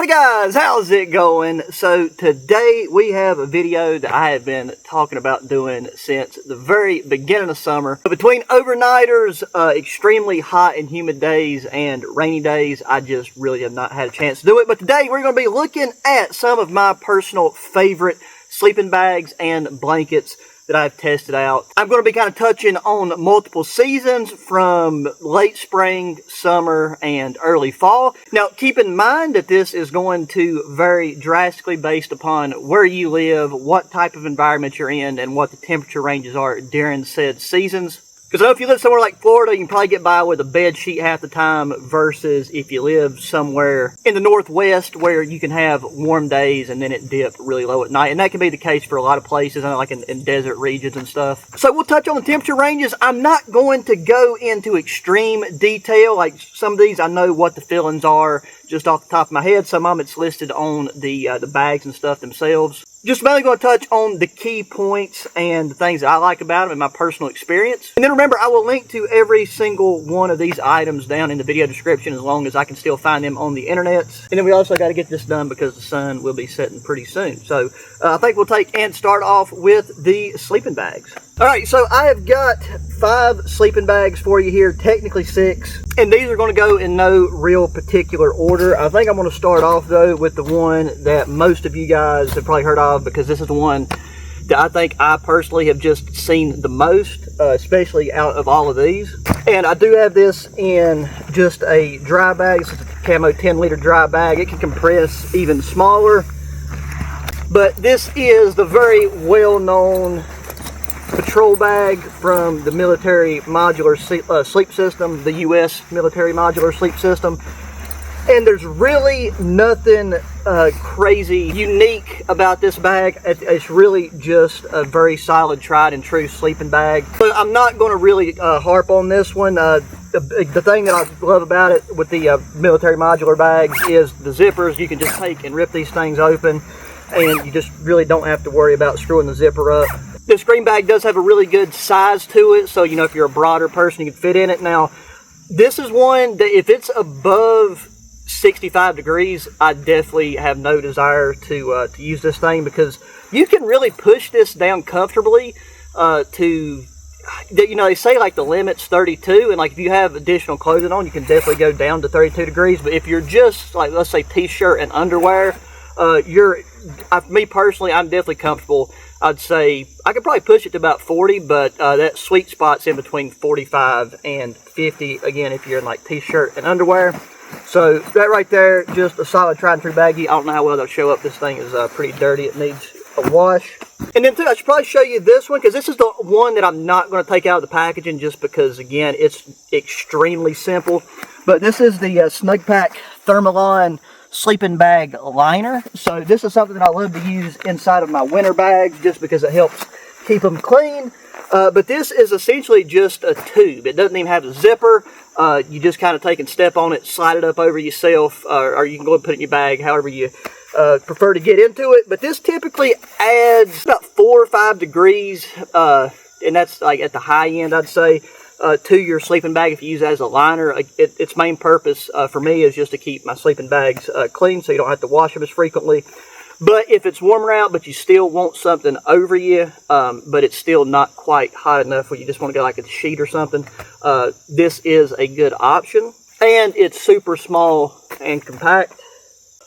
Hi guys, how's it going? So today we have a video that I have been talking about doing since the very beginning of summer. Between overnighters, extremely hot and humid days, and rainy days, I just really have not had a chance to do it. But today we're going to be looking at some of my personal favorite sleeping bags and blankets that I've tested out. I'm going to be kind of touching on multiple seasons from late spring, summer, and early fall. Now, keep in mind that this is going to vary drastically based upon where you live, what type of environment you're in, and what the temperature ranges are during said seasons. Because I know if you live somewhere like Florida, you can probably get by with a bed sheet half the time versus if you live somewhere in the Northwest where you can have warm days and then it dip really low at night. And that can be the case for a lot of places, I know, like in desert regions and stuff. So we'll touch on the temperature ranges. I'm not going to go into extreme detail. Like some of these, I know what the fillings are just off the top of my head. Some of them it's listed on the bags and stuff themselves. Just mainly going to touch on the key points and the things that I like about them and my personal experience. And then remember, I will link to every single one of these items down in the video description as long as I can still find them on the internet. And then we also got to get this done because the sun will be setting pretty soon. So I think we'll take and start off with the sleeping bags. Alright, so I have got 5 sleeping bags for you here, technically 6. And these are going to go in no real particular order. I think I'm going to start off though with the one that most of you guys have probably heard of, because this is the one that I think I personally have just seen the most, especially out of all of these. And I do have this in just a dry bag. This is a Camo 10-liter dry bag. It can compress even smaller. But this is the very well-known patrol bag from the military modular sleep system, the U.S. military modular sleep system. And there's really nothing crazy unique about this bag. It's really just a very solid, tried and true sleeping bag. But I'm not going to really harp on this one. The thing that I love about it with the military modular bags is the zippers. You can just take and rip these things open, and you just really don't have to worry about screwing the zipper up. This green bag does have a really good size to it, so you know, if you're a broader person, you can fit in it. Now, this is one that if it's above 65 degrees, I definitely have no desire to use this thing, because you can really push this down comfortably to, you know, they say like the limit's 32, and like if you have additional clothing on, you can definitely go down to 32 degrees. But if you're just like, let's say, t-shirt and underwear, me personally, I'm definitely comfortable. I'd say I could probably push it to about 40, but that sweet spot's in between 45 and 50, again, if you're in like t-shirt and underwear. So that right there, just a solid tried and true baggie. I don't know how well they'll show up. This thing is pretty dirty. It needs a wash. And then too, I should probably show you this one, because this is the one that I'm not going to take out of the packaging, just because, again, it's extremely simple. But this is the Snugpack Thermalon sleeping bag liner. So this is something that I love to use inside of my winter bags, just because it helps keep them clean. But this is essentially just a tube. It doesn't even have a zipper. You just kind of take and step on it, slide it up over yourself, or you can go and put it in your bag, however you prefer to get into it. But this typically adds about 4 or 5 degrees, and that's like at the high end, I'd say, to your sleeping bag if you use it as a liner. Its main purpose for me is just to keep my sleeping bags clean, so you don't have to wash them as frequently. But if it's warmer out, but you still want something over you, but it's still not quite hot enough where you just want to go like a sheet or something, this is a good option. And it's super small and compact.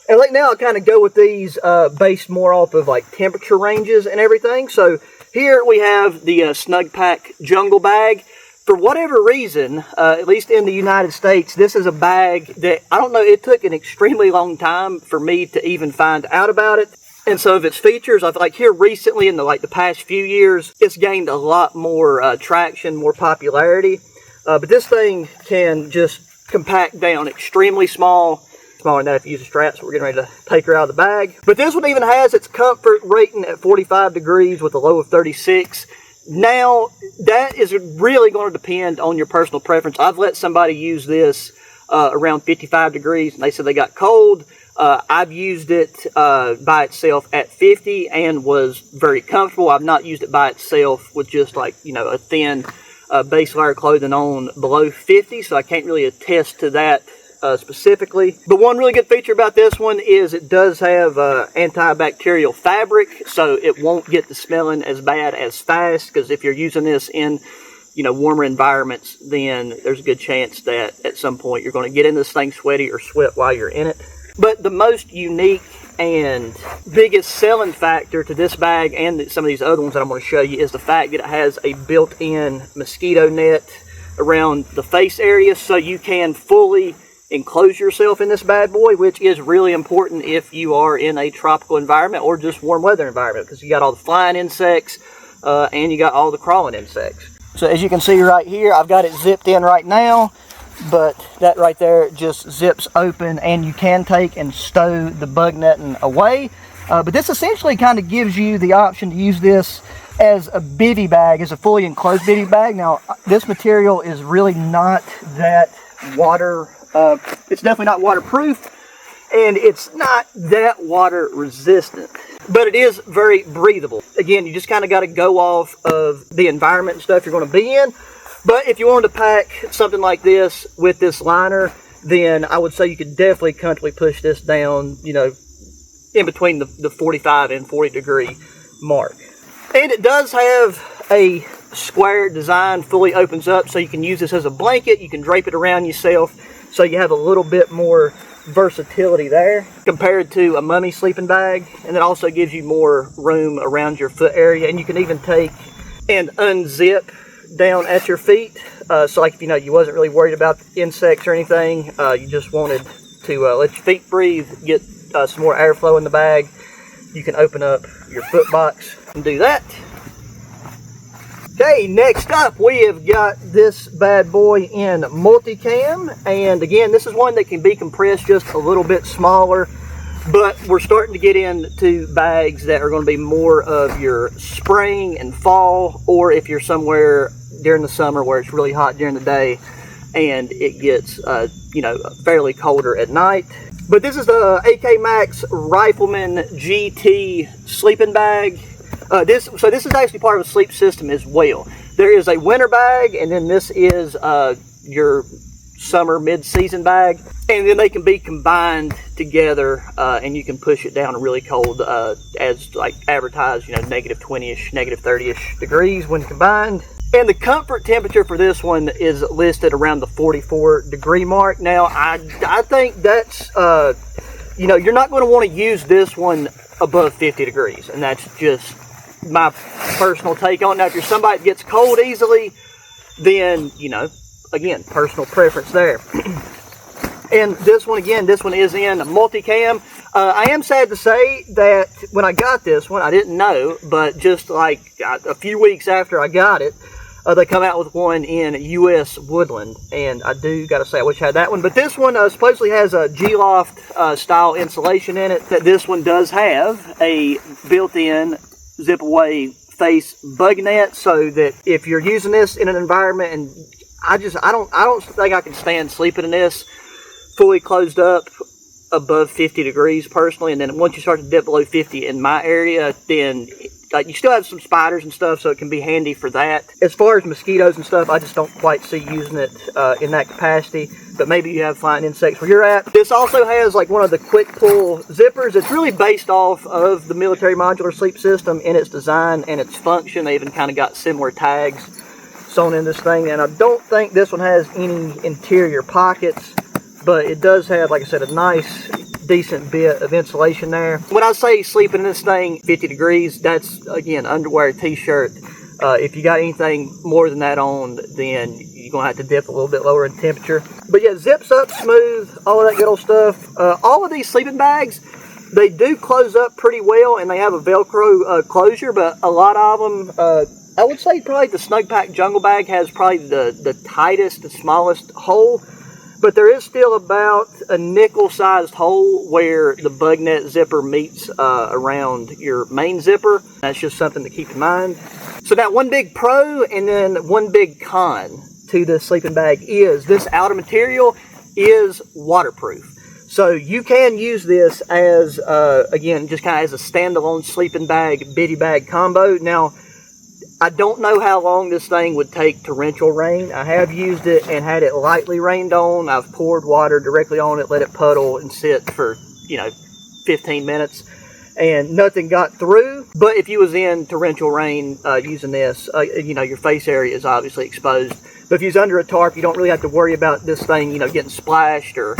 And like now, I'll kind of go with these based more off of like temperature ranges and everything. So here we have the Snugpack Jungle Bag. For whatever reason, at least in the United States, this is a bag that, I don't know, it took an extremely long time for me to even find out about it. And so of its features, I've like here recently in the past few years, it's gained a lot more traction, more popularity. But this thing can just compact down extremely small. Smaller than that if you use a strap, so we're getting ready to take her out of the bag. But this one even has its comfort rating at 45 degrees with a low of 36. Now, that is really going to depend on your personal preference. I've let somebody use this around 55 degrees, and they said they got cold. I've used it by itself at 50 and was very comfortable. I've not used it by itself with just like, you know, a thin base layer clothing on below 50, so I can't really attest to that specifically. The one really good feature about this one is it does have antibacterial fabric, so it won't get the smelling as bad as fast, because if you're using this in warmer environments, then there's a good chance that at some point you're going to get in this thing sweaty or sweat while you're in it. But the most unique and biggest selling factor to this bag and some of these other ones that I'm going to show you is the fact that it has a built-in mosquito net around the face area, so you can fully enclose yourself in this bad boy, which is really important if you are in a tropical environment or just warm weather environment, because you got all the flying insects and you got all the crawling insects. So as you can see right here, I've got it zipped in right now, but that right there just zips open, and you can take and stow the bug netting away. But this essentially kind of gives you the option to use this as a bivy bag, as a fully enclosed bivy bag. Now, this material is really not that it's definitely not waterproof, and it's not that water resistant, but it is very breathable. Again, you just kind of got to go off of the environment and stuff you're going to be in. But if you wanted to pack something like this with this liner, then I would say you could definitely comfortably push this down, in between the 45 and 40 degree mark. And it does have a square design, fully opens up, so you can use this as a blanket. You can drape it around yourself, so you have a little bit more versatility there compared to a mummy sleeping bag. And it also gives you more room around your foot area, and you can even take and unzip down at your feet. So like if you wasn't really worried about insects or anything, you just wanted to let your feet breathe, get some more airflow in the bag, you can open up your foot box and do that. Okay, next up we have got this bad boy in MultiCam, and again, this is one that can be compressed just a little bit smaller, but we're starting to get into bags that are going to be more of your spring and fall, or if you're somewhere during the summer where it's really hot during the day and it gets fairly colder at night. But this is the AKMax Rifleman GT sleeping bag. This is actually part of a sleep system as well. There is a winter bag, and then this is your summer mid-season bag, and then they can be combined together, and you can push it down really cold, as like advertised, negative 20-ish, negative 30-ish degrees when combined. And the comfort temperature for this one is listed around the 44 degree mark. Now, I think that's, you're not going to want to use this one above 50 degrees. And that's just my personal take on it. Now, if you're somebody that gets cold easily, then, again, personal preference there. And this one, again, this one is in MultiCam. I am sad to say that when I got this one, I didn't know, but just like a few weeks after I got it, they come out with one in US Woodland, and I do got to say I wish I had that one. But this one supposedly has a G-Loft style insulation in it. That this one does have a built-in zip-away face bug net, so that if you're using this in an environment, and I don't think I can stand sleeping in this fully closed up above 50 degrees personally. And then once you start to dip below 50 in my area, then you still have some spiders and stuff, so it can be handy for that. As far as mosquitoes and stuff, I just don't quite see using it in that capacity, but maybe you have flying insects where you're at. This also has like one of the quick pull zippers. It's really based off of the military modular sleep system in its design and its function. They even kind of got similar tags sewn in this thing, and I don't think this one has any interior pockets, but it does have, like I said, a nice decent bit of insulation there. When I say sleeping in this thing 50 degrees, that's again underwear, t-shirt. If you got anything more than that on, then you're gonna have to dip a little bit lower in temperature. But yeah, zips up smooth, all of that good old stuff. All of these sleeping bags, they do close up pretty well, and they have a Velcro closure, but a lot of them, I would say probably the Snugpack Jungle Bag has probably the tightest, the smallest hole. But there is still about a nickel-sized hole where the bug net zipper meets around your main zipper. That's just something to keep in mind. So now one big pro and then one big con to this sleeping bag is this outer material is waterproof. So you can use this as, again, just kind of as a standalone sleeping bag, biddy bag combo. Now, I don't know how long this thing would take torrential rain. I have used it and had it lightly rained on. I've poured water directly on it, let it puddle and sit for, 15 minutes. And nothing got through. But if you was in torrential rain using this, your face area is obviously exposed. But if you was under a tarp, you don't really have to worry about this thing, getting splashed or,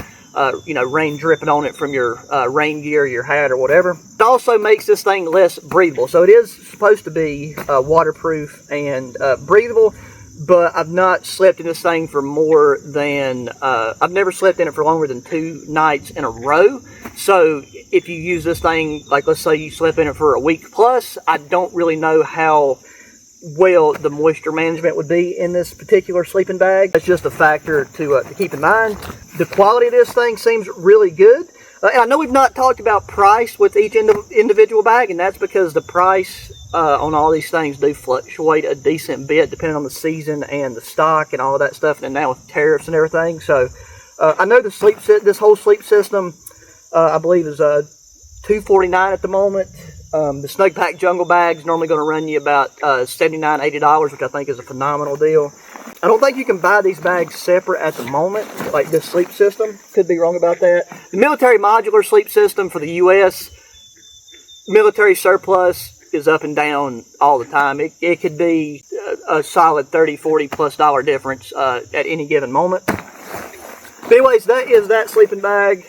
rain dripping on it from your rain gear, your hat, or whatever. It also makes this thing less breathable. So it is supposed to be waterproof and breathable. But I've not slept in this thing for more than, I've never slept in it for longer than 2 nights in a row. So if you use this thing, like let's say you slept in it for a week plus, I don't really know how well the moisture management would be in this particular sleeping bag. That's just a factor to keep in mind. The quality of this thing seems really good. And I know we've not talked about price with each individual bag, and that's because the price on all these things do fluctuate a decent bit depending on the season and the stock and all of that stuff, and now with tariffs and everything. So I know this whole sleep system I believe is $249 at the moment. The Snugpack jungle bag's normally going to run you about $79, $80, which I think is a phenomenal deal. I don't think you can buy these bags separate at the moment, like this sleep system. Could be wrong about that. The military modular sleep system for the U.S. military surplus is up and down all the time. It could be a solid $30, $40+ difference at any given moment. But anyways, that is that sleeping bag.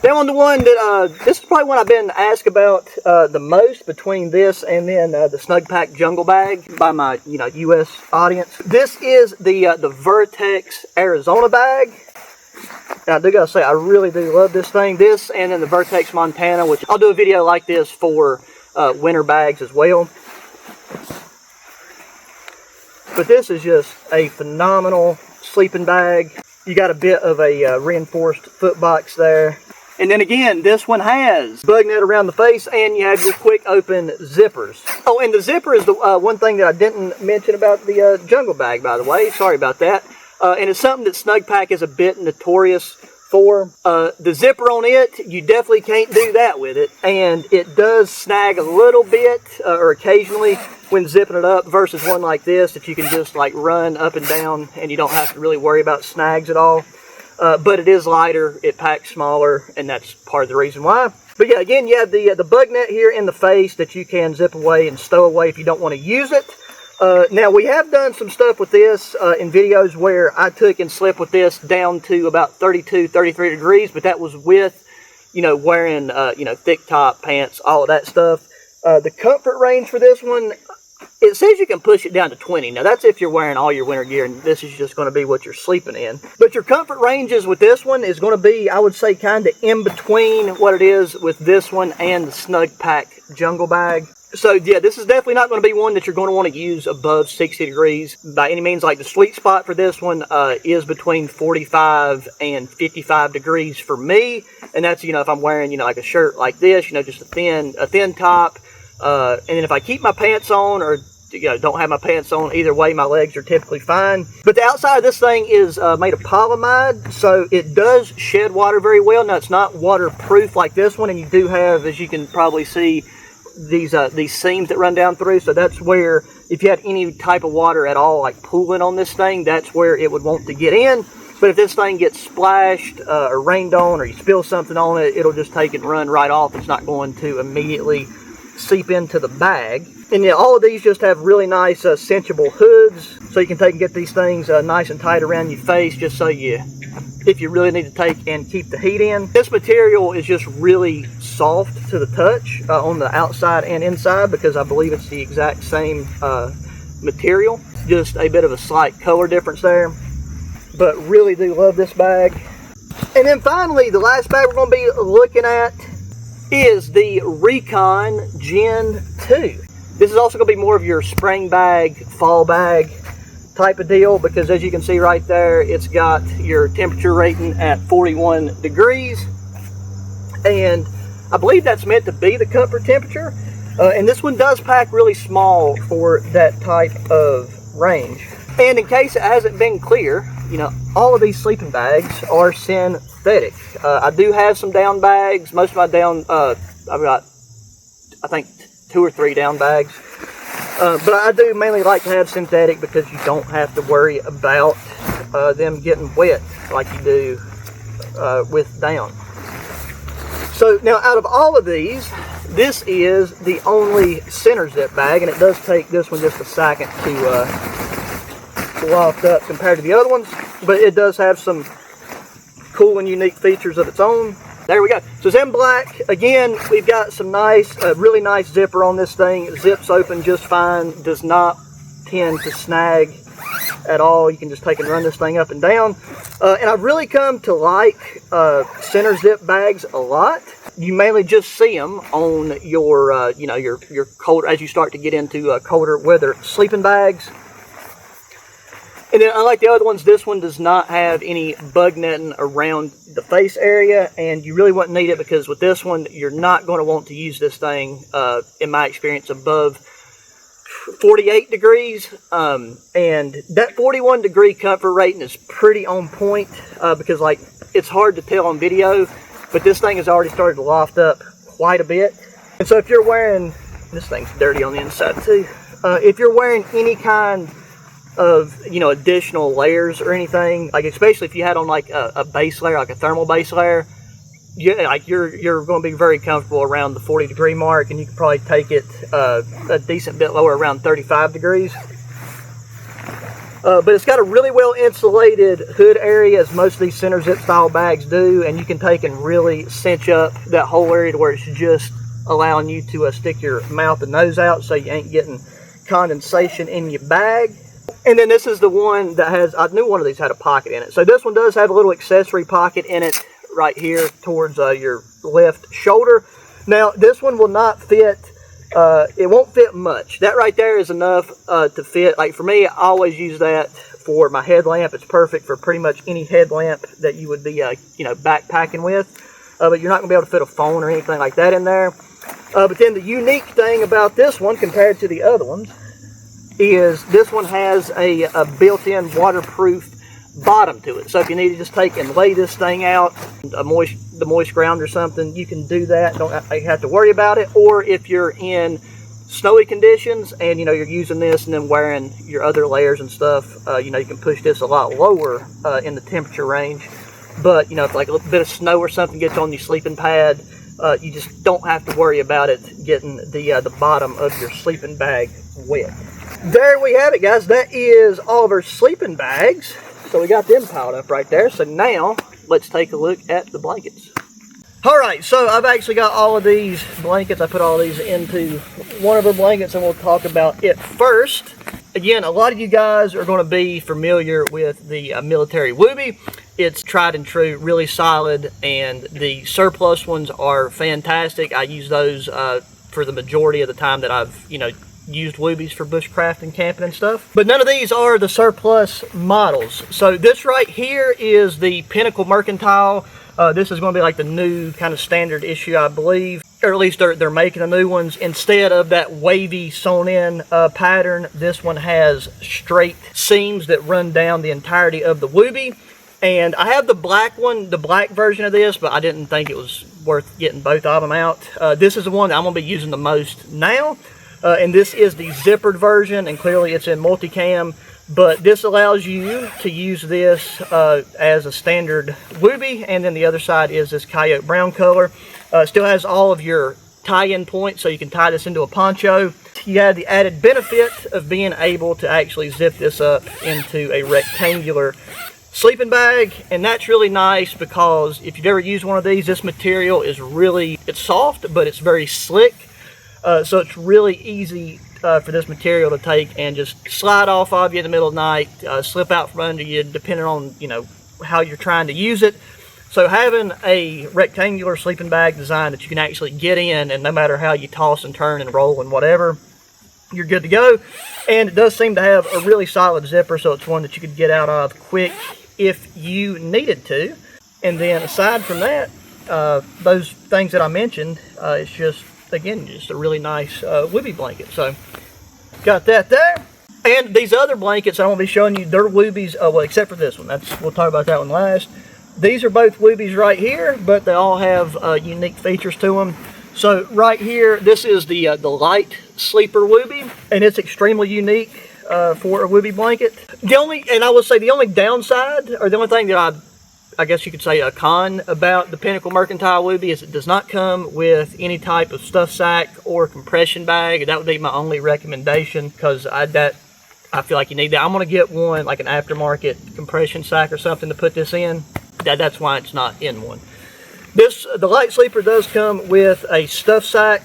Then on the one that, this is probably one I've been asked about the most between this and then the Snugpack jungle bag by my, U.S. audience. This is the Vertex Arizona bag. And I do gotta say, I really do love this thing. This and then the Vertex Montana, which I'll do a video like this for winter bags as well. But this is just a phenomenal sleeping bag. You got a bit of a reinforced foot box there. And then again, this one has bug net around the face, and you have your quick open zippers. Oh, and the zipper is the one thing that I didn't mention about the jungle bag, by the way. Sorry about that. And it's something that Snugpack is a bit notorious for. The zipper on it, you definitely can't do that with it. And it does snag a little bit, or occasionally, when zipping it up, versus one like this, if you can just like run up and down and you don't have to really worry about snags at all. But it is lighter, it packs smaller, and that's part of the reason why. But yeah, again, you have the bug net here in the face that you can zip away and stow away if you don't want to use it. Now, we have done some stuff with this in videos where I took and slept with this down to about 32, 33 degrees, but that was with, wearing, thick top pants, all of that stuff. The comfort range for this one, it says you can push it down to 20. Now, that's if you're wearing all your winter gear, and this is just going to be what you're sleeping in. But your comfort ranges with this one is going to be, I would say, kind of in between what it is with this one and the Snugpack jungle bag. So, yeah, this is definitely not going to be one that you're going to want to use above 60 degrees by any means. Like, the sweet spot for this one is between 45 and 55 degrees for me. And that's, if I'm wearing, like a shirt like this, just a thin top. And then if I keep my pants on or don't have my pants on, either way my legs are typically fine. But the outside of this thing is made of polyamide, so it does shed water very well. Now, it's not waterproof like this one, and you do have, as you can probably see, these seams that run down through. So that's where, if you had any type of water at all like pooling on this thing, that's where it would want to get in. But if this thing gets splashed or rained on, or you spill something on it, it'll just take and run right off. It's not going to immediately seep into the bag. And yeah, all of these just have really nice cinchable hoods, so you can take and get these things nice and tight around your face, just so if you really need to take and keep the heat in. This material is just really soft to the touch on the outside and inside, because I believe it's the exact same material. Just a bit of a slight color difference there, but really do love this bag. And then finally, the last bag we're going to be looking at is the Recon Gen 2. This is also going to be more of your spring bag, fall bag type of deal, because as you can see right there, it's got your temperature rating at 41 degrees. And I believe that's meant to be the comfort temperature. And this one does pack really small for that type of range. And in case it hasn't been clear, all of these sleeping bags are synthetic. I do have some down bags. Most of my down, I've got, I think, 2 or 3 down bags. But I do mainly like to have synthetic because you don't have to worry about them getting wet like you do with down. So now out of all of these, this is the only center zip bag, and it does take this one just a second to loft up compared to the other ones, but it does have some cool and unique features of its own. There we go. So it's in black. Again, we've got some nice, really nice zipper on this thing. It zips open just fine, does not tend to snag at all. You can just take and run this thing up and down. And I've really come to like center zip bags a lot. You mainly just see them on your, you know, your colder, as you start to get into colder weather sleeping bags. And then unlike the other ones, this one does not have any bug netting around the face area, and you really wouldn't need it because with this one, you're not going to want to use this thing, in my experience, above 48 degrees. And that 41 degree comfort rating is pretty on point because like it's hard to tell on video, but this thing has already started to loft up quite a bit. And so if you're wearing, this thing's dirty on the inside too, if you're wearing any kind of, you know, additional layers or anything, like especially if you had on like a base layer, like a thermal base layer, yeah, like you're going to be very comfortable around the 40 degree mark, and you can probably take it a decent bit lower, around 35 degrees. But it's got a really well insulated hood area, as most of these center zip style bags do, and you can take and really cinch up that whole area to where it's just allowing you to stick your mouth and nose out so you ain't getting condensation in your bag. And then this is the one that has, I knew one of these had a pocket in it. So this one does have a little accessory pocket in it right here towards your left shoulder. Now this one will not fit, it won't fit much. That right there is enough to fit. Like for me, I always use that for my headlamp. It's perfect for pretty much any headlamp that you would be, you know, backpacking with. But you're not going to be able to fit a phone or anything like that in there. But then the unique thing about this one compared to the other ones is this one has a built-in waterproof bottom to it. So if you need to just take and lay this thing out, the moist ground or something, you can do that. Don't have to worry about it. Or if you're in snowy conditions and, you know, you're using this and then wearing your other layers and stuff, you know, you can push this a lot lower in the temperature range. But, you know, if like a bit of snow or something gets on your sleeping pad, you just don't have to worry about it getting the bottom of your sleeping bag wet. There we have it, guys. That is all of our sleeping bags. So we got them piled up right there. So now let's take a look at the blankets. All right, so I've actually got all of these blankets. I put all these into one of our blankets, and we'll talk about it first. Again, a lot of you guys are going to be familiar with the military Whoopee. It's tried and true, really solid, and the surplus ones are fantastic. I use those for the majority of the time that I've, you know, used Whoopies for bushcraft and camping and stuff. But none of these are the surplus models. So this right here is the Pinnacle Mercantile. This is going to be like the new kind of standard issue, I believe. Or at least they're making the new ones. Instead of that wavy sewn in pattern, this one has straight seams that run down the entirety of the Whoopee. And I have the black one, the black version of this, but I didn't think it was worth getting both of them out. This is the one that I'm going to be using the most now. And this is the zippered version, and clearly it's in MultiCam, but this allows you to use this as a standard Whoopee, and then the other side is this coyote brown color. Still has all of your tie-in points, so you can tie this into a poncho. You have the added benefit of being able to actually zip this up into a rectangular sleeping bag, and that's really nice because if you've ever used one of these, this material is really, it's soft, but it's very slick. So it's really easy for this material to take and just slide off of you in the middle of the night, slip out from under you, depending on, you know, how you're trying to use it. So having a rectangular sleeping bag design that you can actually get in, and no matter how you toss and turn and roll and whatever, you're good to go. And it does seem to have a really solid zipper, so it's one that you could get out of quick if you needed to. And then aside from that, those things that I mentioned, it's just, again, just a really nice Whoopee blanket. So got that there. And these other blankets I won't be showing you, they're Whoopies, well, except for this one. We'll talk about that one last. These are both Whoopies right here, but they all have unique features to them. So right here, this is the light sleeper Whoopee, and it's extremely unique for a Whoopee blanket. And I will say the only downside, or the only thing that I guess you could say a con about the Pinnacle Mercantile Whoopee, is it does not come with any type of stuff sack or compression bag. That would be my only recommendation, because I feel like you need that. I'm going to get one, like an aftermarket compression sack or something to put this in. That's why it's not in one. The light sleeper does come with a stuff sack,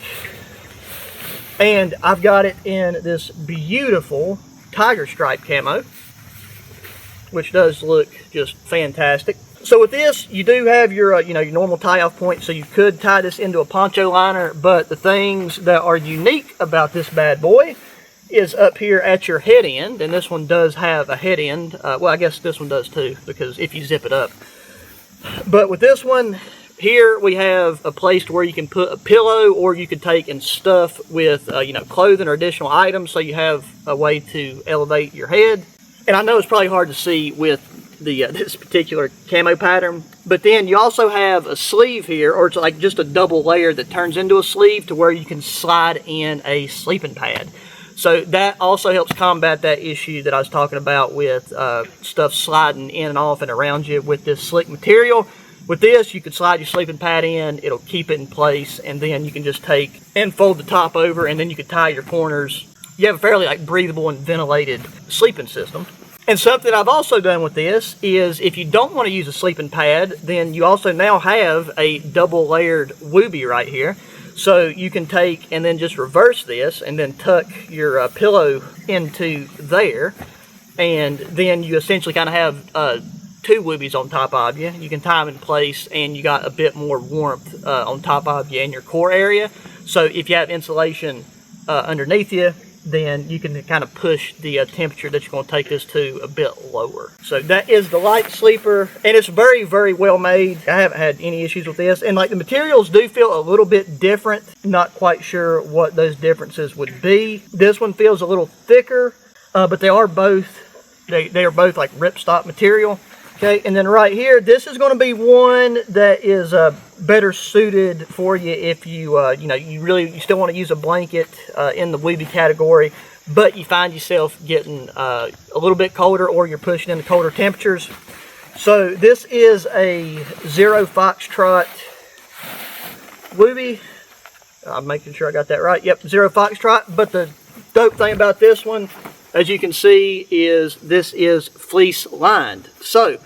and I've got it in this beautiful tiger stripe camo, which does look just fantastic. So with this, you do have your your normal tie-off point, so you could tie this into a poncho liner, but the things that are unique about this bad boy is up here at your head end, and this one does have a head end. Well, I guess this one does too, because if you zip it up. But with this one, here we have a place where you can put a pillow, or you could take and stuff with clothing or additional items, so you have a way to elevate your head. And I know it's probably hard to see with the this particular camo pattern, but then you also have a sleeve here, or it's like just a double layer that turns into a sleeve to where you can slide in a sleeping pad. So that also helps combat that issue that I was talking about with stuff sliding in and off and around you with this slick material. With this, you can slide your sleeping pad in, it'll keep it in place, and then you can just take and fold the top over, and then you can tie your corners. You have a fairly breathable and ventilated sleeping system. And something I've also done with this is, if you don't want to use a sleeping pad, then you also now have a double layered Whoopee right here. So you can take and then just reverse this and then tuck your pillow into there, and then you essentially kind of have two Whoopies on top of you. You can tie them in place, and you got a bit more warmth on top of you in your core area. So if you have insulation underneath you, then you can kind of push the temperature that you're going to take this to a bit lower. So that is the light sleeper, and it's very, very well made. I haven't had any issues with this, and the materials do feel a little bit different. Not quite sure what those differences would be. This one feels a little thicker, but they are both like ripstop material. Okay, and then right here, this is going to be one that is better suited for you if you you still want to use a blanket in the Whoopee category, but you find yourself getting a little bit colder, or you're pushing into colder temperatures. So this is a 0 Foxtrot Whoopee. I'm making sure I got that right. Yep, 0 Foxtrot. But the dope thing about this one, as you can see, is this is fleece lined. So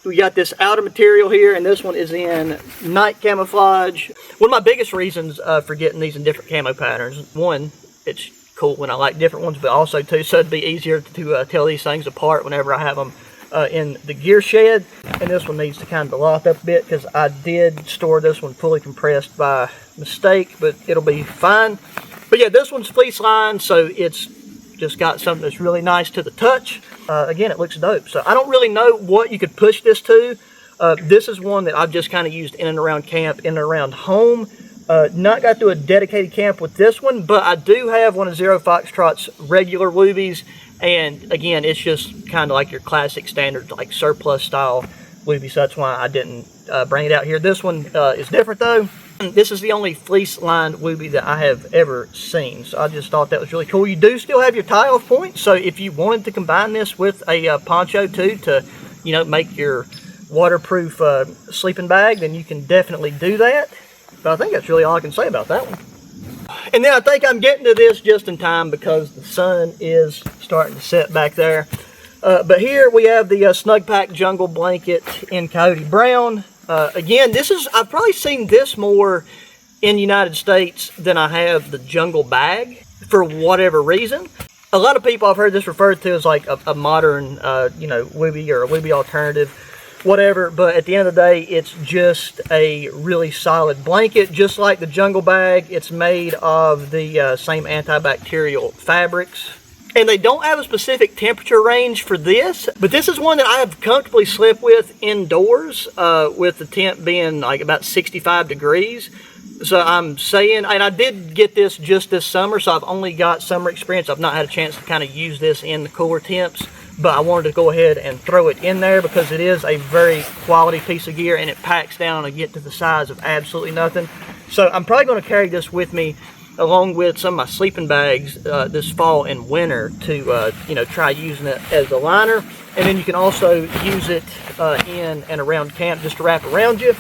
we got this outer material here, and this one is in night camouflage. One of my biggest reasons for getting these in different camo patterns, one, it's cool when I like different ones, but also too, so it'd be easier to tell these things apart whenever I have them in the gear shed. And this one needs to kind of lock up a bit, because I did store this one fully compressed by mistake, but it'll be fine. But yeah, this one's fleece lined, so it's just got something that's really nice to the touch. Again, it looks dope. So I don't really know what you could push this to. This is one that I've just kind of used in and around camp, in and around home. Not got to a dedicated camp with this one, but I do have one of 0 Foxtrot's regular Whoopies, and again, it's just kind of like your classic standard, like surplus style Whoopie, so that's why I didn't bring it out here. This one is different though. This is the only fleece lined Whoopie that I have ever seen, so I just thought that was really cool. You do still have your tie-off point, so if you wanted to combine this with a poncho too, to make your waterproof sleeping bag, then you can definitely do that. But I think that's really all I can say about that one. And then I think I'm getting to this just in time, because the sun is starting to set back there. But here we have the Snugpack Jungle Blanket in Coyote Brown. Again, I've probably seen this more in the United States than I have the Jungle Bag, for whatever reason. A lot of people, I've heard this referred to as like a modern, Whoopie, or a Whoopie alternative, whatever. But at the end of the day, it's just a really solid blanket. Just like the Jungle Bag, it's made of the same antibacterial fabrics. And they don't have a specific temperature range for this, but this is one that I have comfortably slept with indoors, with the temp being like about 65 degrees. So I'm saying, and I did get this just this summer, so I've only got summer experience. I've not had a chance to kind of use this in the cooler temps, but I wanted to go ahead and throw it in there because it is a very quality piece of gear, and it packs down and get to the size of absolutely nothing. So I'm probably going to carry this with me along with some of my sleeping bags this fall and winter to try using it as a liner. And then you can also use it in and around camp just to wrap around you.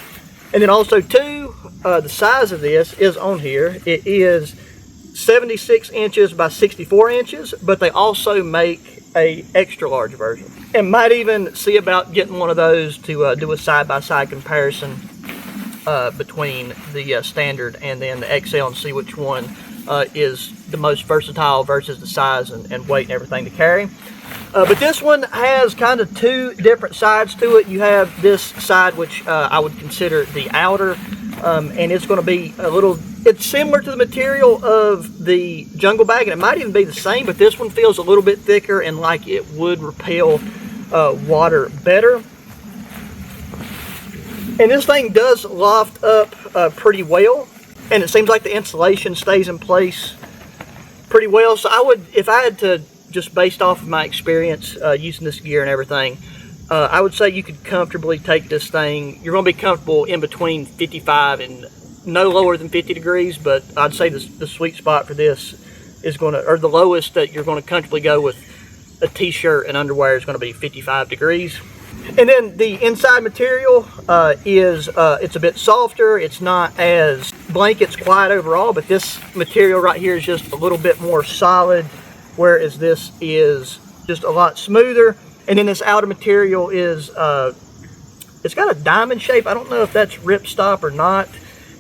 And then also too, the size of this is on here. It is 76 inches by 64 inches, but they also make a extra large version. And might even see about getting one of those to do a side-by-side comparison between the standard and then the XL, and see which one is the most versatile versus the size and weight and everything to carry. But this one has kind of two different sides to it. You have this side, which I would consider the outer, and it's going to be a little, it's similar to the material of the jungle bag, and it might even be the same, but this one feels a little bit thicker and like it would repel water better. And this thing does loft up pretty well, and it seems like the insulation stays in place pretty well. So I would, if I had to, just based off of my experience using this gear and everything, I would say you could comfortably take this thing. You're going to be comfortable in between 55 and no lower than 50 degrees, but I'd say the sweet spot for this is going to, or the lowest that you're going to comfortably go with a t-shirt and underwear is going to be 55 degrees. And then the inside material is it's a bit softer. It's not as blanket's quiet overall, but this material right here is just a little bit more solid, whereas this is just a lot smoother. And then this outer material is it's got a diamond shape. I don't know if that's ripstop or not.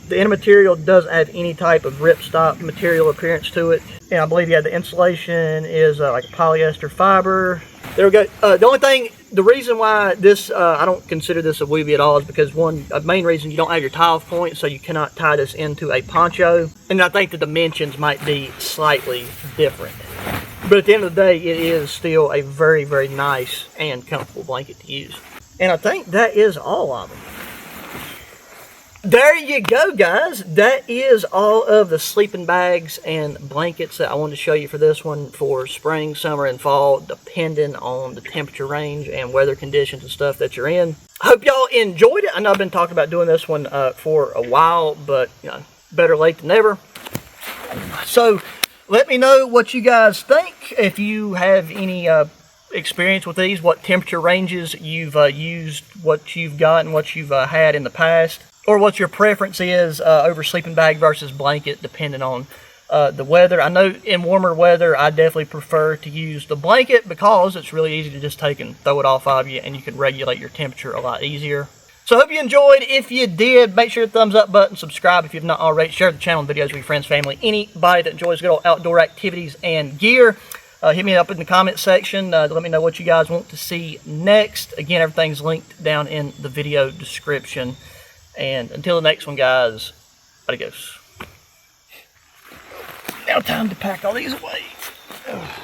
The inner material doesn't have any type of ripstop material appearance to it. And I believe, yeah, the insulation is like polyester fiber. There we go. The only thing, the reason why this, I don't consider this a weeby at all is because a main reason, you don't have your tie-off point, so you cannot tie this into a poncho. And I think the dimensions might be slightly different. But at the end of the day, it is still a very, very nice and comfortable blanket to use. And I think that is all of them. There you go, guys. That is all of the sleeping bags and blankets that I wanted to show you for this one for spring, summer, and fall, depending on the temperature range and weather conditions and stuff that you're in. I hope y'all enjoyed it. I know I've been talking about doing this one for a while, but better late than never. So let me know what you guys think. If you have any experience with these, what temperature ranges you've used, what you've got, and what you've had in the past. Or what your preference is over sleeping bag versus blanket, depending on the weather. I know in warmer weather, I definitely prefer to use the blanket because it's really easy to just take and throw it off of you, and you can regulate your temperature a lot easier. So I hope you enjoyed. If you did, make sure to thumbs up button, subscribe if you've not already, share the channel and videos with your friends, family, anybody that enjoys good old outdoor activities and gear. Hit me up in the comment section. Let me know what you guys want to see next. Again, everything's linked down in the video description. And until the next one, guys, adios. Now time to pack all these away. Ugh.